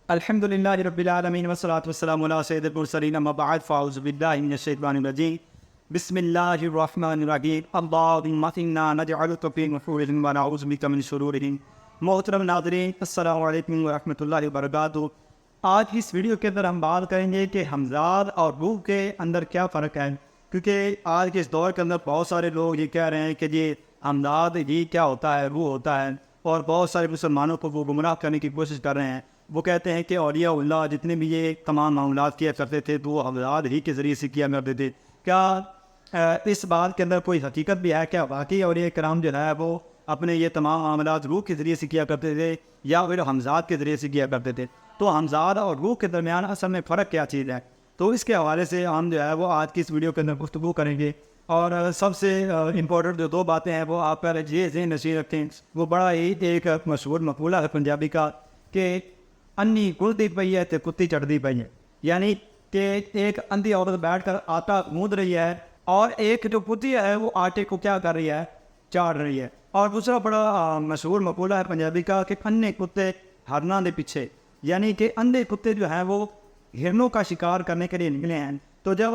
الحمد للہ رب العالمین والصلاۃ والسلام علی سید المرسلین اما بعد فاعوذ باللہ من الشیطان الرجیم بسم اللہ الرحمن الرحیم اللہم انا نجعلک فی نحورہم ونعوذ بک من شرورہم۔ محترم ناظرین، السلام علیکم ورحمۃ اللہ وبرکاتہ۔ آج کی اس ویڈیو کے اندر ہم بات کریں گے کہ ہمزاد اور روح کے اندر کیا فرق ہے، کیونکہ آج کے اس دور کے اندر بہت سارے لوگ یہ کہہ رہے ہیں کہ یہ ہمزاد یہ کیا ہوتا ہے، روح ہوتا ہے، اور بہت سارے مسلمانوں کو وہ گمراہ کرنے کی کوشش کر رہے ہیں۔ وہ کہتے ہیں کہ اولیاء اللہ جتنے بھی یہ تمام معاملات کیا کرتے تھے تو وہ ہمزاد ہی کے ذریعے سے کیا کرتے تھے۔ کیا اس بات کے اندر کوئی حقیقت بھی ہے؟ کیا واقعی اولیاء کرام جو ہے وہ اپنے یہ تمام معاملات روح کے ذریعے سے کیا کرتے تھے یا پھر ہمزاد کے ذریعے سے کیا کرتے تھے؟ تو ہمزاد اور روح کے درمیان اصل میں فرق کیا چیز ہے؟ تو اس کے حوالے سے ہم جو ہے وہ آج کی اس ویڈیو کے اندر گفتگو کریں گے، اور سب سے امپورٹنٹ جو دو باتیں ہیں وہ آپ پر یہ ذہن نشین رکھیں۔ وہ بڑا ہی ایک مشہور مقولہ ہے پنجابی کا کہ انی گلتی پئی ہے تو کتی چڑھتی پئی ہے، یعنی کہ ایک اندھی عورت بیٹھ کر آٹا گوندھ رہی ہے اور ایک جو کتی ہے وہ آٹے کو کیا کر رہی ہے، چاڑ رہی ہے۔ اور دوسرا بڑا مشہور مقولہ ہے پنجابی کا کہ انے کتے ہرنا دے پیچھے، یعنی کہ اندھے کتے جو ہیں وہ ہرنوں کا شکار کرنے کے لیے نکلے ہیں۔ تو جب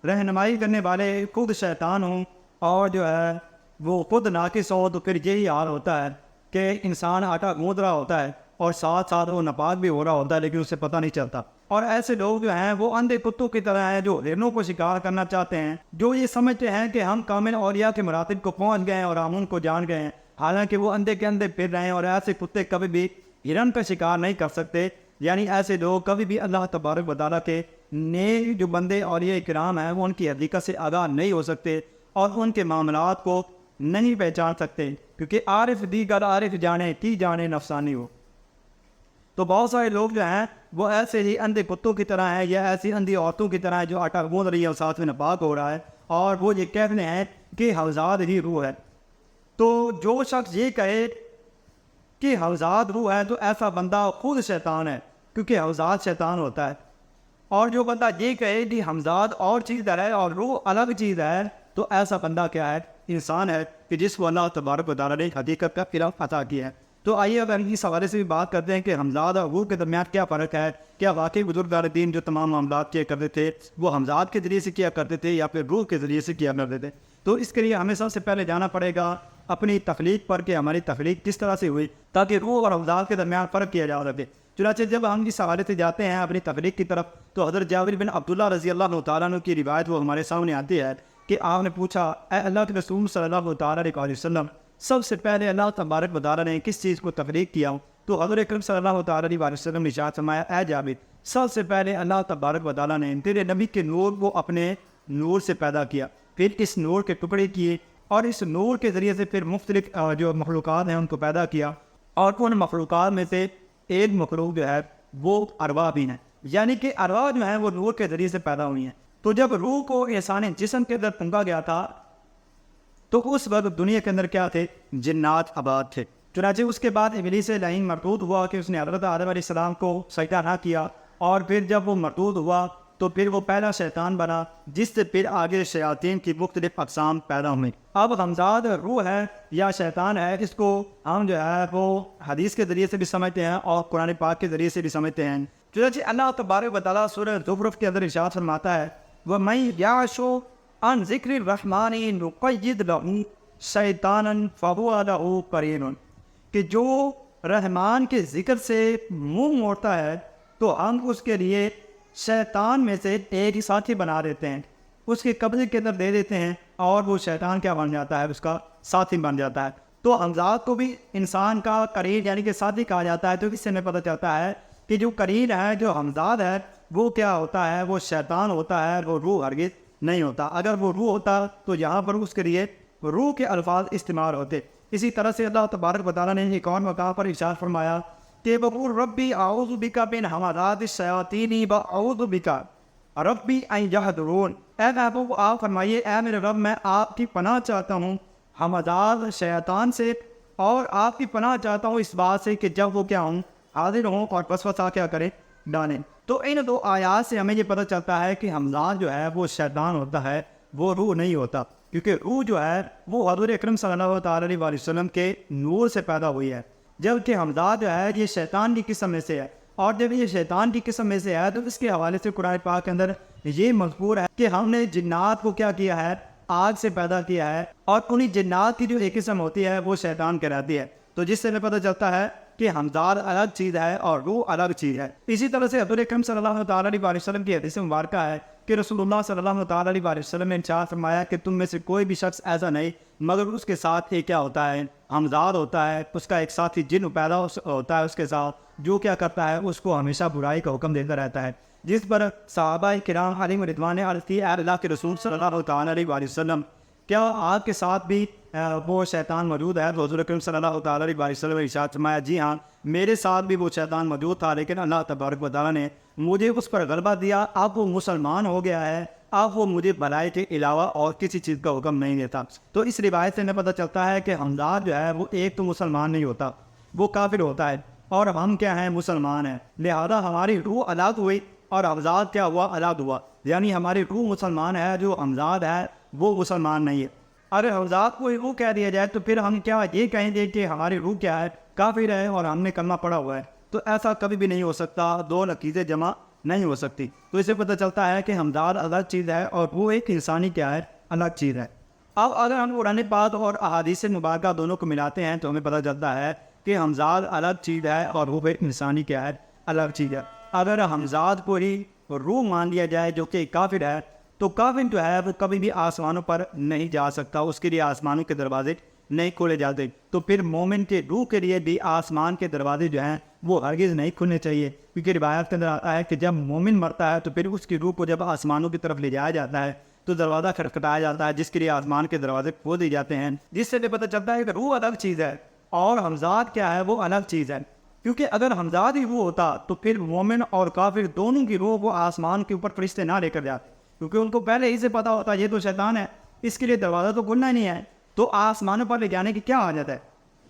رہنمائی کرنے والے خود شیطان ہوں اور جو ہے وہ خود ناقص ہو تو پھر یہی حال ہوتا ہے کہ انسان آٹا گوندھ رہا ہوتا ہے اور ساتھ ساتھ وہ ناپاک بھی ہو رہا ہوتا ہے، لیکن اسے پتہ نہیں چلتا۔ اور ایسے لوگ جو ہیں وہ اندھے کتوں کی طرح ہیں جو ہرنوں کو شکار کرنا چاہتے ہیں، جو یہ سمجھتے ہیں کہ ہم کامل اولیاء کے مراتب کو پہنچ گئے ہیں اور ہم ان کو جان گئے ہیں، حالانکہ وہ اندھے کے اندھے پھر رہے ہیں۔ اور ایسے کتے کبھی بھی ہرن کا شکار نہیں کر سکتے، یعنی ایسے لوگ کبھی بھی اللہ تبارک و تعالیٰ کے نیک جو بندے اولیاء کرام ہیں وہ ان کی حقیقت سے آگاہ نہیں ہو سکتے اور ان کے معاملات کو نہیں پہچان سکتے، کیونکہ عارف دیگر عارف جانے کی جانے نفسانی ہو۔ تو بہت سارے لوگ جو ہیں وہ ایسے ہی اندھے کتوں کی طرح ہیں یا ایسی اندھی عورتوں کی طرح ہیں جو آٹا گوندھ رہی ہے اور ساتھ میں ناپاک ہو رہا ہے، اور وہ یہ کہتے ہیں کہ ہمزاد ہی روح ہے۔ تو جو شخص یہ کہے کہ ہمزاد روح ہے تو ایسا بندہ خود شیطان ہے، کیونکہ ہمزاد شیطان ہوتا ہے۔ اور جو بندہ یہ کہے کہ ہمزاد اور چیز ہے اور روح الگ چیز ہے تو ایسا بندہ کیا ہے؟ انسان ہے کہ جس کو اللہ تبارک و تعالیٰ نے حقیقت کا خلاف عطا کیا ہے۔ تو آئیے اب اس حوالے سے بھی بات کرتے ہیں کہ ہمزاد اور روح کے درمیان کیا فرق ہے۔ کیا واقعی بزرگان دین جو تمام معاملات کیا کرتے تھے وہ ہمزاد کے ذریعے سے کیا کرتے تھے یا پھر روح کے ذریعے سے کیا کرتے تھے؟ تو اس کے لیے ہمیں سب سے پہلے جانا پڑے گا اپنی تخلیق پر کہ ہماری تخلیق کس طرح سے ہوئی، تاکہ روح اور ہمزاد کے درمیان فرق کیا جا سکے۔ چنانچہ جب ہم اس حوالے سے جاتے ہیں اپنی تخلیق کی طرف تو حضرت جابر بن عبداللہ رضی اللہ تعالیٰ عنہ کی روایت وہ ہمارے سامنے آتی ہے کہ آپ نے پوچھا، اے اللہ کے رسول صلی اللہ تعالیٰ علیہ وسلم، سب سے پہلے اللہ تبارک و تعالیٰ نے کس چیز کو تخلیق کیا؟ تو حضرت اکرم صلی اللہ تعالیٰ علیہ وسلم نے ارشاد فرمایا، اے جابر، سب سے پہلے اللہ تبارک و تعالیٰ نے تیرے نبی کے نور کو اپنے نور سے پیدا کیا، پھر اس نور کے ٹکڑے کیے اور اس نور کے ذریعے سے پھر مختلف جو مخلوقات ہیں ان کو پیدا کیا، اور ان مخلوقات میں سے ایک مخلوق جو ہے وہ ارواح بھی ہیں، یعنی کہ ارواح جو ہیں وہ نور کے ذریعے سے پیدا ہوئی ہیں۔ تو جب روح کو انسانی جسم کے اندر پھونکا گیا تھا تو اس وقت دنیا کے اندر کیا تھے؟ جنات آباد تھے۔ چنانچہ اس کے بعد ابلیس لعین مردود ہوا کہ اس نے حضرت آدم علیہ السلام کو سجدہ نہ کیا، اور پھر جب وہ مردود ہوا تو پھر وہ پہلا شیطان بنا، جس سے پھر آگے شیاطین کی مختلف اقسام پیدا ہوئیں۔ اب ہمزاد روح ہے یا شیطان ہے، اس کو ہم جو ہے وہ حدیث کے ذریعے سے بھی سمجھتے ہیں اور قرآن پاک کے ذریعے سے بھی سمجھتے ہیں۔ چنانچہ اللہ تبارک و تعالیٰ سورہ زخرف کے اندر ارشاد فرماتا ہے، وَمَن يَعْشُ عَن ذِكْرِ الرَّحْمَنِ نُقَيِّضْ لَهُ شَيْطَانًا فَهُوَ لَهُ قَرِينٌ، کہ جو رحمان کے ذکر سے منہ موڑتا ہے تو ہم اس کے لیے شیطان میں سے ایک ہی ساتھی بنا دیتے ہیں، اس کے قبضے کے اندر دے دیتے ہیں اور وہ شیطان کیا بن جاتا ہے؟ اس کا ساتھی بن جاتا ہے۔ تو ہمزاد کو بھی انسان کا قرین یعنی کہ ساتھی کہا جاتا ہے۔ تو اس سے ہمیں پتہ چلتا ہے کہ جو قرین ہے، جو ہمزاد ہے، وہ کیا ہوتا ہے؟ وہ شیطان ہوتا ہے، وہ روح ہرگز نہیں ہوتا۔ اگر وہ روح ہوتا تو یہاں پر اس کے لیے روح کے الفاظ استعمال ہوتے۔ اسی طرح سے اللہ تبارک و تعالیٰ نے ایک اور مقام پر ارشاد فرمایا کہ وَقُلْ رَبِّ أَعُوذُ بِكَ مِنْ ہَمَزَاتِ الشَّيَاطِينِ وَأَعُوذُ بِكَ رَبِّ أَنْ يَحْضُرُونِ، اے محبوب آپ فرمائیے، اے میرے رب، میں آپ کی پناہ چاہتا ہوں ہمزاد شیطان سے، اور آپ کی پناہ چاہتا ہوں اس بات سے کہ جب وہ کیا ہوں، حاضر ہوں اور وسوسہ کیا کریں، ڈالیں۔ تو ان دو آیات سے ہمیں یہ پتہ چلتا ہے کہ ہمزاد جو ہے وہ شیطان ہوتا ہے، وہ روح نہیں ہوتا، کیونکہ روح جو ہے وہ حضور اکرم صلی اللہ تعالیٰ علیہ وسلم کے نور سے پیدا ہوئی ہے، جبکہ ہمزاد جو ہے یہ شیطان کی قسم میں سے ہے۔ اور جب یہ شیطان کی قسم میں سے ہے تو اس کے حوالے سے قرآن پاک کے اندر یہ مذکور ہے کہ ہم نے جنات کو کیا کیا ہے، آگ سے پیدا کیا ہے، اور انہی جنات کی جو ایک قسم ہوتی ہے وہ شیطان کہلاتی ہے۔ تو جس سے ہمیں پتہ چلتا ہے کہ ہمزاد الگ چیز ہے اور روح الگ چیز ہے۔ اسی طرح سے حضور اکرم صلی اللہ تعالیٰ علیہ وسلم کی حدیث مبارکہ ہے کہ رسول اللہ صلی اللہ تعالیٰ علیہ وسلم نے ارشاد فرمایا کہ تم میں سے کوئی بھی شخص ایسا نہیں مگر اس کے ساتھ ایک کیا ہوتا ہے، ہمزاد ہوتا ہے، اس کا ایک ساتھی جن پیدا ہوتا ہے اس کے ساتھ، جو کیا کرتا ہے اس کو ہمیشہ برائی کا حکم دیتا رہتا ہے۔ جس پر صحابہ کرام علیہم رضوان نے عرض کی، اے اللہ کے رسول صلی اللہ تعالیٰ علیہ وسلم، کیا آپ کے ساتھ بھی وہ شیطان موجود ہے؟ تو حضور اکرم صلی اللہ تعالیٰ علیہ وسلم نے ارشاد فرمایا، جی ہاں، میرے ساتھ بھی وہ شیطان موجود تھا، لیکن اللہ تبارک و تعالیٰ نے مجھے اس پر غلبہ دیا، اب وہ مسلمان ہو گیا ہے، اب وہ مجھے بھلائی کے علاوہ اور کسی چیز کا حکم نہیں دیتا۔ تو اس روایت سے ہمیں پتہ چلتا ہے کہ ہمزاد جو ہے وہ ایک تو مسلمان نہیں ہوتا، وہ کافر ہوتا ہے، اور ہم کیا ہیں، مسلمان ہیں، لہذا ہماری روح الگ ہوئی اور ہمزاد کیا ہوا، الگ ہوا، یعنی ہماری روح مسلمان ہے، جو ہمزاد ہے وہ مسلمان نہیں ہے۔ اگر ہمزاد کو روح کہہ دیا جائے تو پھر ہم کیا یہ کہیں گے کہ ہماری روح کیا ہے، کافر ہے اور ہم نے کلمہ پڑھا ہوا ہے؟ تو ایسا کبھی بھی نہیں ہو سکتا، دو نقیضیں جمع نہیں ہو سکتی۔ تو اس سے پتہ چلتا ہے کہ ہمزاد الگ چیز ہے اور وہ ایک انسانی کیا ہے، الگ چیز ہے۔ اب اگر ہم قرآن پاک اور احادیث مبارکہ دونوں کو ملاتے ہیں تو ہمیں پتہ چلتا ہے کہ ہمزاد الگ چیز ہے اور وہ ایک انسانی کیا ہے، الگ چیز ہے۔ اگر ہمزاد کو ہی روح مان لیا جائے جو کہ کافر ہے، تو کافر جو ہے وہ کبھی بھی آسمانوں پر نہیں جا سکتا، اس کے لیے آسمانوں کے دروازے نہیں کھولے جاتے۔ تو پھر مومن کے روح کے لیے بھی آسمان کے دروازے جو ہیں وہ ہرگز نہیں کھلنے چاہیے، کیونکہ روایت کے اندر آتا ہے کہ جب مومن مرتا ہے تو پھر اس کی روح کو جب آسمانوں کی طرف لے جایا جاتا ہے تو دروازہ کھٹکھٹایا جاتا ہے، جس کے لیے آسمان کے دروازے کھول دیے جاتے ہیں، جس سے پتہ چلتا ہے کہ روح الگ چیز ہے اور ہمزاد کیا ہے، وہ الگ چیز ہے۔ کیونکہ اگر ہمزاد ہی روح ہوتا تو پھر مومن اور کافر دونوں کی روح وہ آسمان کے اوپر فرشتے نہ لے کر جاتے، کیونکہ ان کو پہلے ہی سے پتا ہوتا یہ تو شیطان ہے، اس کے لیے دروازہ تو کھلنا ہی نہیں ہے، تو آسمانوں پر لے جانے کی کیا حاجت ہے؟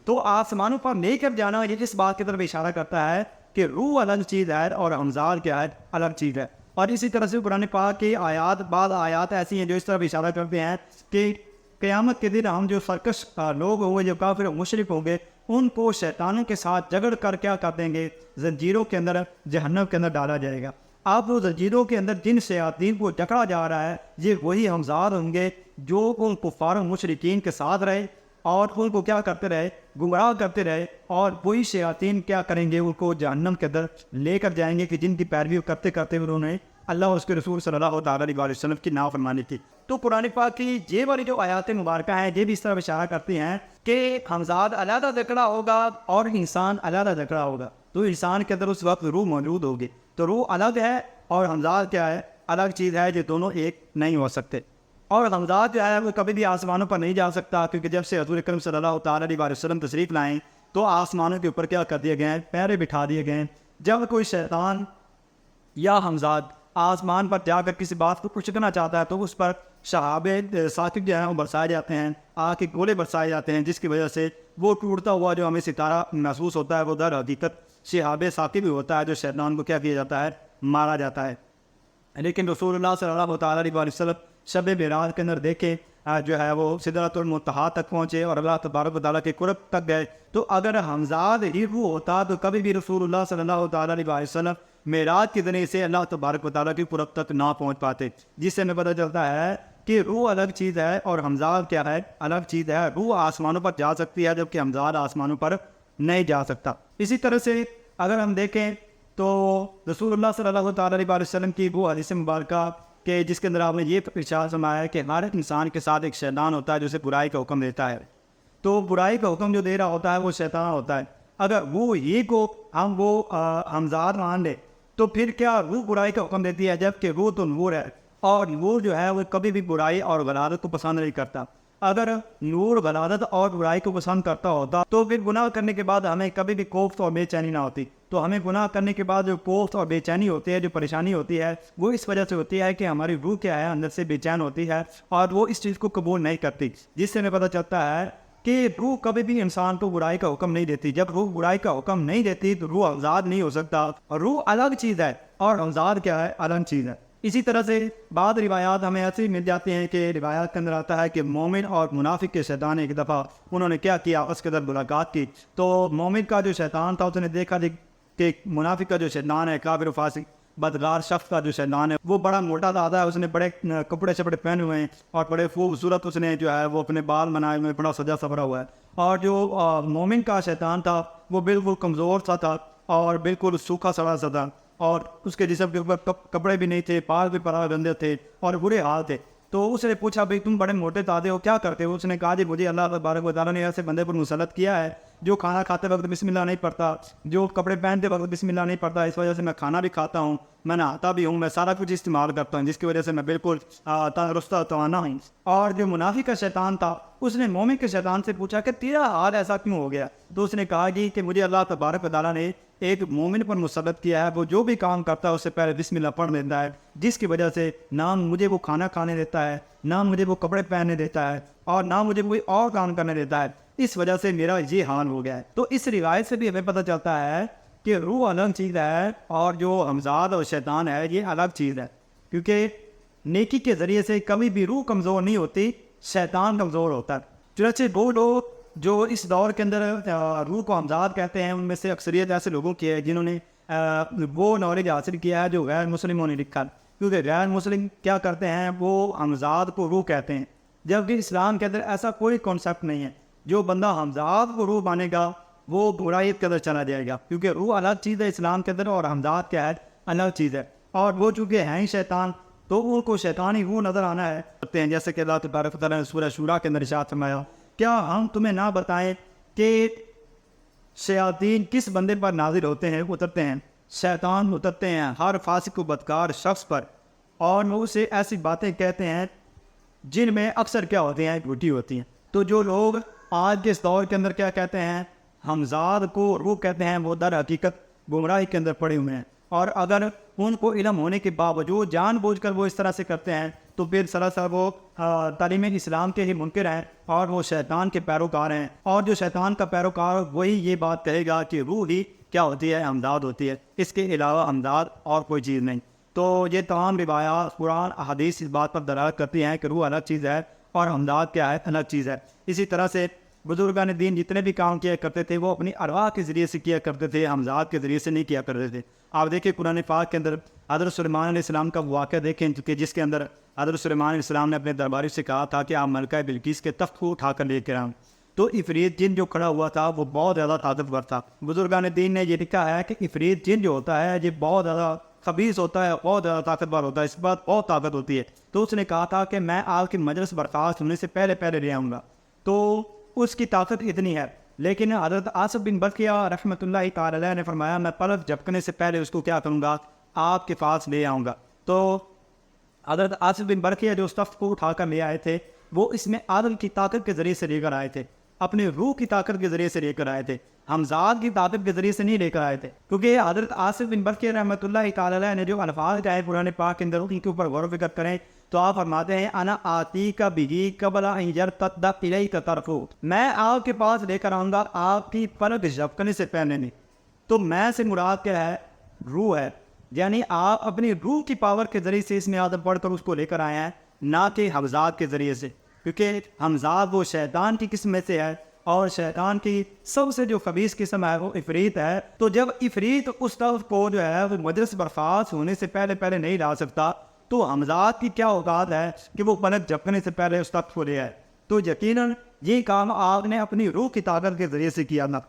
تو آسمانوں پر لے کر جانا یہ اس بات کی طرف اشارہ کرتا ہے کہ روح الگ چیز ہے اور ہمزاد کیا ہے، الگ چیز ہے۔ اور اسی طرح سے قرآن پاک کی آیات، بعض آیات ایسی ہیں جو اس طرف اشارہ کرتے ہیں کہ قیامت کے دن ہم جو سرکش لوگ ہوں گے، جو کافر و مشرک ہوں گے، ان کو شیطانوں کے ساتھ جگڑ کر کیا کر دیں گے، زنجیروں کے اندر، جہنم کے اندر ڈالا جائے گا۔ آپ وہ زنجیروں کے اندر جن شیاطین کو جکڑا جا رہا ہے، یہ وہی ہمزاد ہوں گے جو ان کفار و مشرکین کے ساتھ رہے اور ان کو کیا کرتے رہے، گمراہ کرتے رہے، اور وہی شیاطین کیا کریں گے، ان کو جہنم کے اندر لے کر جائیں گے کہ جن کی پیروی کرتے کرتے انہوں نے اللہ اور اس کے رسول صلی اللہ تعالیٰ علیہ وسلم کی نافرمانی کی۔ تو قرآن پاک کی یہ والی جو آیات مبارکہ ہیں یہ بھی اس طرح اشارہ کرتی ہیں کہ ہمزاد علیحدہ جکڑا ہوگا اور انسان علیحدہ جکڑا ہوگا، تو انسان کے اندر اس وقت روح موجود ہوگی، تو روح الگ ہے اور ہمزاد کیا ہے، الگ چیز ہے، جو دونوں ایک نہیں ہو سکتے۔ اور ہمزاد جو ہے وہ کبھی بھی آسمانوں پر نہیں جا سکتا، کیونکہ جب سے حضور اکرم صلی اللہ تعالیٰ علیہ وسلم تشریف لائیں تو آسمانوں کے اوپر کیا کر دیے گئے ہیں، پہرے بٹھا دیے گئے ہیں۔ جب کوئی شیطان یا ہمزاد آسمان پر جا کر کسی بات کو کچکنا چاہتا ہے تو اس پر شہاب ثاقب جو ہیں وہ برسائے جاتے ہیں، آگ کے گولے برسائے جاتے ہیں، جس کی وجہ سے وہ ٹوٹتا ہوا جو ہمیں ستارہ محسوس ہوتا ہے وہ در حقیقت شہاب ثاقب ہی ہوتا ہے، جو شیطان کو کیا کیا جاتا ہے، مارا جاتا ہے۔ لیکن رسول اللہ صلی اللہ تعالیٰ علیہ وسلم شب معراج کے اندر دیکھے جو ہے وہ سدرۃ المنتہا تک پہنچے اور اللہ تبارک و تعالیٰ کے قرب تک گئے۔ تو اگر ہمزاد ہی روح ہوتا تو کبھی بھی رسول اللہ صلی اللہ تعالیٰ علیہ وسلم معراج کے ذریعے سے اللہ تبارک و تعالیٰ کے قرب تک نہ پہنچ پاتے، جس سے ہمیں پتہ چلتا ہے کہ روح الگ چیز ہے اور ہمزاد کیا ہے، الگ چیز ہے۔ روح آسمانوں پر جا سکتی ہے جبکہ ہمزاد آسمانوں پر نہیں جا سکتا۔ اسی طرح سے اگر ہم دیکھیں تو رسول اللہ صلی اللہ تعالیٰ علیہ وسلم کی وہ حدیث مبارکہ کہ جس کے اندر آپ نے یہ ارشاد فرمایا ہے کہ ہر انسان کے ساتھ ایک شیطان ہوتا ہے جو اسے برائی کا حکم دیتا ہے، تو برائی کا حکم جو دے رہا ہوتا ہے وہ شیطان ہوتا ہے۔ اگر وہ یہ کو ہم وہ ہمزاد مان لے تو پھر کیا روح برائی کا حکم دیتی ہے، جبکہ روح تو نور ہے اور نور جو ہے وہ کبھی بھی برائی اور غلازت کو پسند نہیں کرتا۔ اگر نور غلازت اور برائی کو پسند کرتا ہوتا تو پھر گناہ کرنے کے بعد ہمیں کبھی بھی کوفت اور بے چینی نہ ہوتی۔ تو ہمیں گناہ کرنے کے بعد جو کوفت اور بے چینی ہوتی ہے، جو پریشانی ہوتی ہے، وہ اس وجہ سے ہوتی ہے کہ ہماری روح کیا ہے، اندر سے بے چین ہوتی ہے اور وہ اس چیز کو قبول نہیں کرتی، جس سے ہمیں پتہ چلتا ہے کہ روح کبھی بھی انسان کو برائی کا حکم نہیں دیتی۔ جب روح برائی کا حکم نہیں دیتی تو روح ہمزاد نہیں ہو سکتا، اور روح الگ چیز ہے اور ہمزاد کیا ہے، الگ چیز ہے۔ اسی طرح سے بعض روایات ہمیں ایسی مل جاتی ہیں کہ روایات کے اندر آتا ہے کہ مومن اور منافق کے شیطان ایک دفعہ انہوں نے کیا کیا، اس کے اندر ملاقات کی، تو مومن کا جو شیطان تھا اس نے دیکھا کہ منافق کا جو شیطان ہے، کافر و فاسق بدگار شخص کا جو شیطان ہے وہ بڑا موٹا دادا ہے، اس نے بڑے کپڑے شپڑے پہنے ہوئے ہیں اور بڑے خوبصورت اس نے جو ہے وہ اپنے بال بنائے ہوئے، بڑا سجا سبرا ہوا ہے. اور جو مومن کا شیطان تھا وہ بالکل کمزور سا تھا اور بالکل سوکھا سڑا سا تھا، اور اس کے جسم کے اوپر کپڑے بھی نہیں تھے، پال بھی پڑا گندے تھے اور برے حال تھے. تو اس نے پوچھا بھائی تم بڑے موٹے دادے ہو، کیا کرتے ہو؟ اس نے کہا جی مجھے اللہ تبارک و تعالیٰ نے ایسے بندے پر مسلط کیا ہے جو کھانا کھاتے وقت بسم اللہ نہیں پڑھتا، جو کپڑے پہنتے وقت بسم اللہ نہیں پڑھتا، اس وجہ سے میں کھانا بھی کھاتا ہوں، میں نہاتا بھی ہوں، میں سارا کچھ استعمال کرتا ہوں، جس کی وجہ سے میں بالکل تندرست و توانا ہوں. اور جو منافق کا شیطان تھا اس نے مومن کے شیطان سے پوچھا کہ تیرا حال ایسا کیوں ہو گیا؟ تو اس نے کہا جی کہ مجھے اللہ تبارک و تعالیٰ نے ایک مومن پر مسلط کیا ہے، وہ جو بھی کام کرتا ہے اس سے پہلے بسم اللہ پڑھ لیتا ہے، جس کی وجہ سے نہ مجھے وہ کھانا کھانے دیتا ہے، نہ مجھے وہ کپڑے پہننے دیتا ہے، اور نہ مجھے کوئی اور کام کرنے دیتا ہے. اس وجہ سے میرا یہ حال ہو گیا ہے. تو اس روایت سے بھی ہمیں پتہ چلتا ہے کہ روح الگ چیز ہے اور جو ہمزاد اور شیطان ہے یہ الگ چیز ہے، کیونکہ نیکی کے ذریعے سے کبھی بھی روح کمزور نہیں ہوتی، شیطان کمزور ہوتا ہے. چنانچہ وہ لوگ جو اس دور کے اندر روح کو ہمزاد کہتے ہیں، ان میں سے اکثریت ایسے لوگوں کی ہے جنہوں نے وہ نالج حاصل کیا ہے جو غیر مسلموں نے لکھا، کیونکہ غیر مسلم کیا کرتے ہیں وہ ہمزاد کو روح کہتے ہیں، جبکہ اسلام کے اندر ایسا کوئی کانسیپٹ نہیں ہے. جو بندہ ہمزاد کو روح مانے گا وہ برائیت کے اندر چلا جائے گا، کیونکہ روح الگ چیز ہے اسلام کے اندر اور ہمزاد کیا ہے الگ چیز ہے. اور وہ چونکہ ہیں ہی شیطان تو ان کو شیطانی روح نظر آنا ہے کرتے ہیں، جیسے کہ اللہ تبارک و تعالیٰ نے سورہ شورا کے اندر ارشاد فرمایا کیا ہم تمہیں نہ بتائیں کہ شیاطین کس بندے پر نازل ہوتے ہیں، اترتے ہیں، شیطان اترتے ہیں ہر فاسق و بدکار شخص پر، اور وہ اسے ایسی باتیں کہتے ہیں جن میں اکثر کیا ہوتی ہیں جھوٹی ہوتی ہیں. تو جو لوگ آج کے اس دور کے اندر کیا کہتے ہیں ہمزاد کو روح کہتے ہیں، وہ در حقیقت گمراہی کے اندر پڑے ہوئے ہیں. اور اگر ان کو علم ہونے کے باوجود جان بوجھ کر وہ اس طرح سے کرتے ہیں تو پھر سراسر وہ تعلیم اسلام کے ہی منکر ہیں اور وہ شیطان کے پیروکار ہیں. اور جو شیطان کا پیروکار وہی یہ بات کہے گا کہ روح ہی کیا ہوتی ہے ہمزاد ہوتی ہے، اس کے علاوہ ہمزاد اور کوئی چیز نہیں. تو یہ تمام روایات قرآن احادیث اس بات پر دلالت کرتی ہیں کہ روح الگ چیز ہے اور ہمزاد کیا ہے الگ چیز ہے. اسی طرح سے بزرگان دین جتنے بھی کام کیا کرتے تھے وہ اپنی ارواح کے ذریعے سے کیا کرتے تھے، ہمزاد کے ذریعے سے نہیں کیا کرتے تھے. آپ دیکھیں قرآن پاک کے اندر حضرت سلیمان علیہ السلام کا واقعہ دیکھیں کہ جس کے اندر حضرت سلیمان علیہ السلام نے اپنے درباری سے کہا تھا کہ آپ ملکہ بلقیس کے تخت کو اٹھا کر لے کے آؤں. تو عفریت جن جو کھڑا ہوا تھا وہ بہت زیادہ طاقتور تھا. بزرگان دین نے یہ لکھا ہے کہ عفریت جن جو ہوتا ہے یہ بہت زیادہ خبیث ہوتا ہے، بہت زیادہ طاقتور ہوتا ہے، اس بات بہت طاقت ہوتی ہے. تو اس نے کہا تھا کہ میں آپ کی مجلس برخاست ہونے سے پہلے لے آؤں گا. تو اس کی طاقت اتنی ہے. لیکن حضرت آصف بن برقیہ رحمۃ اللہ تعالی علیہ نے فرمایا میں پلک جھپکنے سے پہلے اس کو کیا کروں گا، آپ کے پاس لے آؤں گا. تو حضرت آصف بن برقیہ جو اس تخت کو اٹھا کر لے آئے تھے وہ اس میں آدم کی طاقت کے ذریعے سے لے کر آئے تھے، اپنے روح کی طاقت کے ذریعے سے لے کر آئے تھے، ہمزاد کی طاقت کے ذریعے سے نہیں لے کر آئے تھے. کیونکہ حضرت آصف بن برقیہ رحمۃ اللہ تعالی علیہ نے جو الفاظ کہے قرآن پاک کے اندر ان کے اوپر غور و فکر کریں تو آپ فرماتے ہیں انا آتی کا بگی قبل ان یرتد الیک طرفہ، میں آپ کے پاس لے کر آؤں گا آپ کی پلک جھپکنے سے پہلے نہیں. تو میں سے مراد کیا ہے، روح ہے، یعنی آپ اپنی روح کی پاور کے ذریعے سے اس میں آدم پڑھ کر اس کو لے کر آئے ہیں، نہ کہ ہمزاد کے ذریعے سے. کیونکہ ہمزاد وہ شیطان کی قسم میں سے ہے اور شیطان کی سب سے جو خبیث قسم ہے وہ عفریت ہے. تو جب عفریت اس طرف کو جو ہے وہ مجلس برخاست ہونے سے پہلے نہیں لا سکتا تو ہمزاد کی کیا اوقات ہے کہ وہ پلک جھپکنے سے پہلے اس تخت کو لے آئے. تو یقیناً یہ کام آپ نے اپنی روح کی طاقت کے ذریعے سے کیا تھا.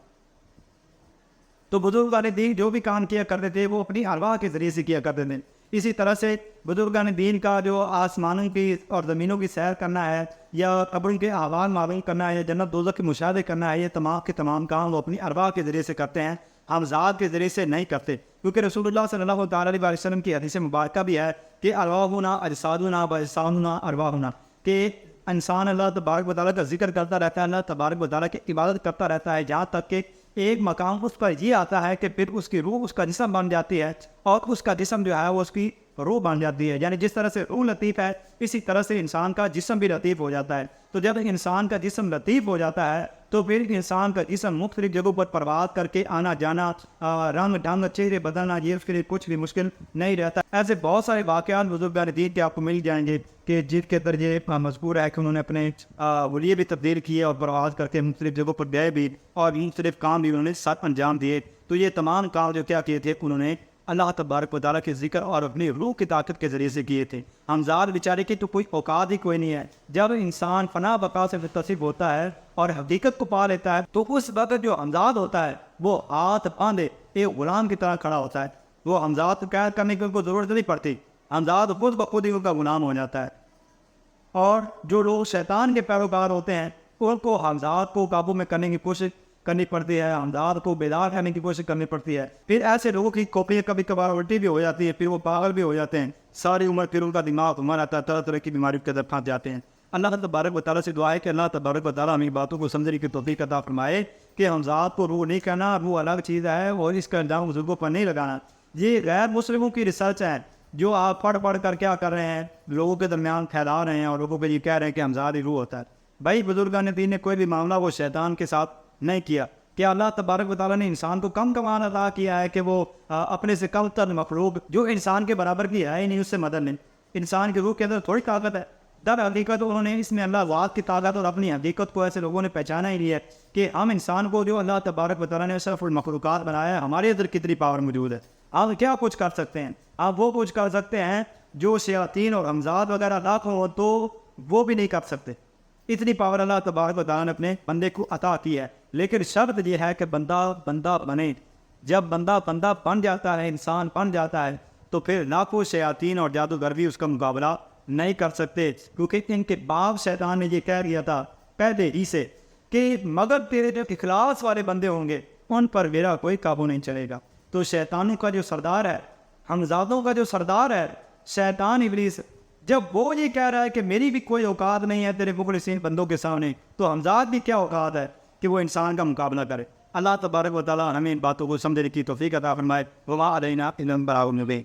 تو بزرگان دین جو بھی کام کیا کرتے تھے وہ اپنی ارواح کے ذریعے سے کیا کرتے تھے. اسی طرح سے بزرگان دین کا جو آسمانوں کی اور زمینوں کی سیر کرنا ہے یا قبر کے احوال معلوم کرنا ہے یا جنت دوزخ کے مشاہدے کرنا ہے، یہ تمام کے تمام کام وہ اپنی ارواح کے ذریعے سے کرتے ہیں، ہمزاد کے ذریعے سے نہیں کرتے. کیونکہ رسول اللہ صلی اللہ تعالیٰ علیہ وسلم کی حدیث مبارکہ بھی ہے کہ ارواحنا اجسادنا و اجسادنا ارواحنا، کہ انسان اللہ تبارک و تعالیٰ کا ذکر کرتا رہتا ہے، اللہ تبارک و تعالیٰ کی عبادت کرتا رہتا ہے، جہاں تک کہ ایک مقام اس پر یہ آتا ہے کہ پھر اس کی روح اس کا جسم بن جاتی ہے اور اس کا جسم جو ہے وہ اس کی روح بن جاتی ہے. یعنی جس طرح سے روح لطیف ہے اسی طرح سے انسان کا جسم بھی لطیف ہو جاتا ہے. تو جب انسان کا جسم لطیف ہو جاتا ہے تو پھر انسان کا جسم مختلف جگہوں پر پرواز کر کے آنا جانا، رنگ ڈھنگ چہرے بدلنا، یہ اس کے لیے کچھ بھی مشکل نہیں رہتا. ایسے بہت سارے واقعات بزرگان دین کے آپ کو مل جائیں گے کہ جن کے اندر یہ مذکور ہے کہ انہوں نے اپنے ولیے بھی تبدیل کیے اور پرواز کر کے مختلف جگہوں پر گئے بھی اور مختلف کام بھی انہوں نے ساتھ انجام دیے. تو یہ تمام کام جو کیا کیے تھے انہوں نے اللہ تبارک و تعالیٰ کے ذکر اور اپنی روح کی طاقت کے ذریعے سے کیے تھے۔ حمزاد بیچارے کی تو کوئی اوقات ہی کوئی نہیں ہے۔ جب انسان فنا بقا سے متصف ہوتا ہے اور حقیقت کو پا لیتا ہے تو اس وقت جو حمزاد ہوتا ہے وہ ہاتھ باندھے ایک غلام کی طرح کھڑا ہوتا ہے۔ وہ حمزاد کو قید کرنے کی ان کو ضرورت نہیں پڑتی، حمزاد خود بخود ہی ان کا غلام ہو جاتا ہے۔ اور جو لوگ شیطان کے پیروکار ہوتے ہیں ان کو حمزاد کو قابو میں کرنے کی کوشش کرنی پڑتی ہے، حمزاد کو بیدار کرنے کی کوشش کرنی پڑتی ہے۔ پھر ایسے لوگوں کی کھوپڑیاں کبھی کبھار الٹی بھی ہو جاتی ہے، پھر وہ پاگل بھی ہو جاتے ہیں، ساری عمر پھر ان کا دماغ گھما رہتا ہے، طرح طرح کی بیماریوں کے اندر پھنس جاتے ہیں۔ اللہ تبارک و تعالیٰ سے دعا ہے کہ اللہ تبارک و تعالیٰ ہمیں باتوں کو سمجھنے کی توفیق عطا فرمائے کہ حمزاد کو روح نہیں کہنا، روح الگ چیز ہے اور اس کا الزام بزرگوں پر نہیں لگانا۔ یہ غیر مسلموں کی ریسرچ ہے جو آپ پڑھ کر کیا کر رہے ہیں، لوگوں کے درمیان پھیلا رہے ہیں اور لوگوں کو یہ کہہ رہے ہیں کہ حمزاد ہی روح ہوتا ہے۔ بھائی بزرگان دین نے کوئی بھی معاملہ وہ شیطان کے ساتھ نہیں کیا۔ کہ اللہ تبارک و تعالیٰ نے انسان کو کم کمان عطا کیا ہے کہ وہ اپنے سے کم تر مخلوق جو انسان کے برابر کی ہے ہی نہیں اس سے مدد لیں۔ انسان کی روح کے اندر تھوڑی طاقت ہے، در حقیقت انہوں نے اس میں اللہ ذات کی طاقت اور اپنی حقیقت کو ایسے لوگوں نے پہچانا ہی نہیں ہے کہ ہم انسان کو جو اللہ تبارک و تعالیٰ نے صرف المخلوقات بنایا ہے، ہمارے اندر کتنی پاور موجود ہے، آپ کیا کچھ کر سکتے ہیں۔ آپ وہ کچھ کر سکتے ہیں جو شیاطین اور حمزاد وغیرہ لاکھوں ہو تو وہ بھی نہیں کر سکتے۔ اتنی پاور اللہ تبارک و تعالیٰ نے اپنے بندے کو عطا کی ہے، لیکن شرط یہ ہے کہ بندہ بنے۔ جب بندہ بن جاتا ہے، انسان بن جاتا ہے، تو پھر لاکھوں شیاطین اور جادوگر بھی اس کا مقابلہ نہیں کر سکتے، کیونکہ ان کے باپ شیطان نے یہ کہہ دیا تھا پہلے ہی سے کہ مگر تیرے جو اخلاص والے بندے ہوں گے ان پر میرا کوئی قابو نہیں چلے گا۔ تو شیطانوں کا جو سردار ہے، حمزادوں کا جو سردار ہے شیطان ابلیس، جب وہ یہ کہہ رہا ہے کہ میری بھی کوئی اوقات نہیں ہے تیرے مخلصین بندوں کے سامنے، تو حمزاد بھی کیا اوقات ہے کہ وہ انسان کا مقابلہ کرے۔ اللہ تبارک و تعالیٰ ہمیں ان باتوں کو سمجھنے کی توفیق عطا فرمائے۔ وما علینا الا البلاغ المبین۔